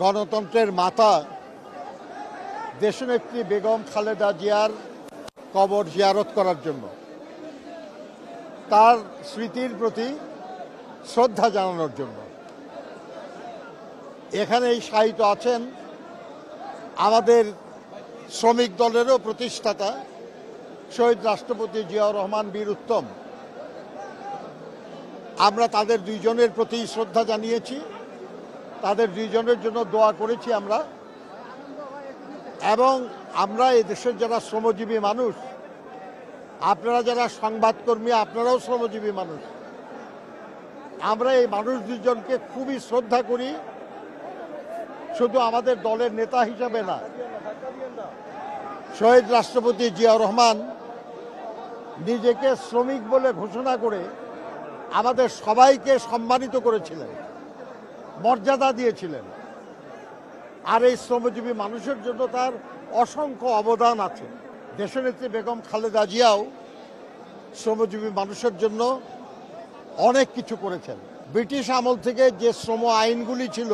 গণতন্ত্রের মাতা দেশনেত্রী বেগম খালেদা জিয়ার কবর জিয়ারত করার জন্য, তার স্মৃতির প্রতি শ্রদ্ধা জানানোর জন্য এখানেই শায়িত আছেন আমাদের শ্রমিক দলেরও প্রতিষ্ঠাতা শহীদ রাষ্ট্রপতি জিয়াউর রহমান বীর উত্তম। আমরা তাদের দুইজনের প্রতি শ্রদ্ধা জানিয়েছি, তাদের দুইজনের জন্য দোয়া করেছি আমরা। এবং আমরা এই দেশের যারা শ্রমজীবী মানুষ, আপনারা যারা সংবাদকর্মী, আপনারাও শ্রমজীবী মানুষ, আমরা এই মানুষ দুজনকে খুবই শ্রদ্ধা করি। শুধু আমাদের দলের নেতা হিসাবে না, শহীদ রাষ্ট্রপতি জিয়াউর রহমান নিজেকে শ্রমিক বলে ঘোষণা করে আমাদের সবাইকে সম্মানিত করেছিলেন, মর্যাদা দিয়েছিলেন। আর এই শ্রমজীবী মানুষের জন্য তার অসংখ্য অবদান আছে। দেশনেত্রী বেগম খালেদা জিয়াও শ্রমজীবী মানুষের জন্য অনেক কিছু করেছেন। ব্রিটিশ আমল থেকে যে শ্রম আইনগুলি ছিল,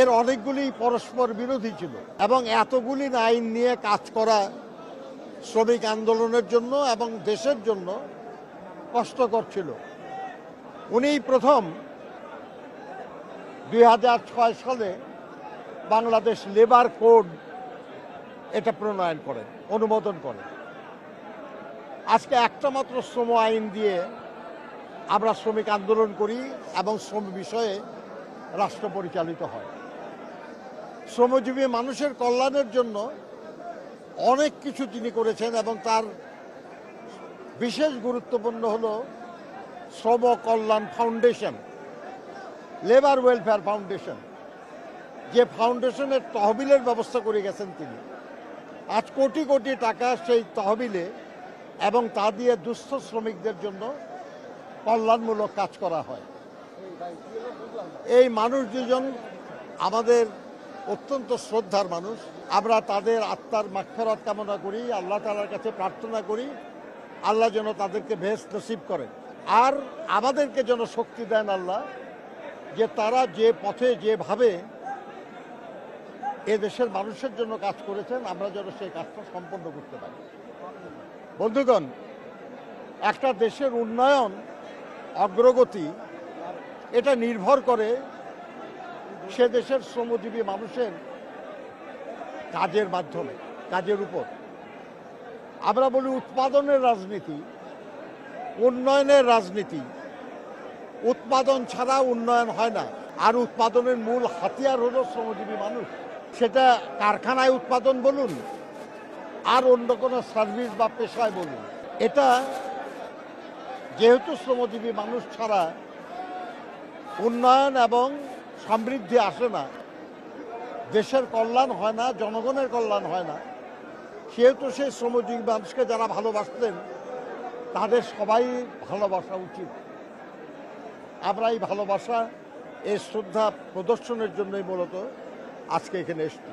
এর অনেকগুলি পরস্পর বিরোধী ছিল এবং এতগুলি আইন নিয়ে কাজ করা শ্রমিক আন্দোলনের জন্য এবং দেশের জন্য কষ্টকর ছিল। উনি প্রথম 2006 সালে বাংলাদেশ লেবার কোড এটা প্রণয়ন করেন, অনুমোদন করেন। আজকে একটা মাত্র শ্রম আইন দিয়ে আমরা শ্রমিক আন্দোলন করি এবং শ্রম বিষয়ে রাষ্ট্র পরিচালিত হয়। শ্রমজীবী মানুষের কল্যাণের জন্য অনেক কিছু তিনি করেছেন এবং তার বিশেষ গুরুত্বপূর্ণ হলো শ্রম কল্যাণ ফাউন্ডেশন, লেবার ওয়েলফেয়ার ফাউন্ডেশন, যে ফাউন্ডেশনের তহবিলের ব্যবস্থা করে গেছেন তিনি। আজ কোটি কোটি টাকা সেই তহবিলে এবং তা দিয়ে দুস্থ শ্রমিকদের জন্য কল্যাণমূলক কাজ করা হয়। এই মানুষ দুজন আমাদের অত্যন্ত শ্রদ্ধার মানুষ। আমরা তাদের আত্মার মাগফিরাত কামনা করি, আল্লাহ তাআলার কাছে প্রার্থনা করি আল্লাহ যেন তাদেরকে বেহেশত নসিব করেন। আর আমাদেরকে যেন শক্তি দেন আল্লাহ, যে তারা যে পথে যেভাবে এ দেশের মানুষের জন্য কাজ করেছেন, আমরা যেন সেই কাজটা সম্পন্ন করতে পারি। বন্ধুগণ, একটা দেশের উন্নয়ন, অগ্রগতি এটা নির্ভর করে সে দেশের শ্রমজীবী মানুষের কাজের মাধ্যমে, কাজের উপর। আমরা বলি উৎপাদনের রাজনীতি, উন্নয়নের রাজনীতি। উৎপাদন ছাড়া উন্নয়ন হয় না। আর উৎপাদনের মূল হাতিয়ার হলো শ্রমজীবী মানুষ। সেটা কারখানায় উৎপাদন বলুন আর অন্য কোনো সার্ভিস বা পেশায় বলুন, এটা যেহেতু শ্রমজীবী মানুষ ছাড়া উন্নয়ন এবং সমৃদ্ধি আসে না, দেশের কল্যাণ হয় না, জনগণের কল্যাণ হয় না, সেহেতু সেই শ্রমজীবী মানুষকে যারা ভালোবাসতেন তাদের সবাই ভালোবাসা উচিত। আমরা এই ভালোবাসা, এই শ্রদ্ধা প্রদর্শনের জন্যই মূলত আজকে এখানে এসেছি।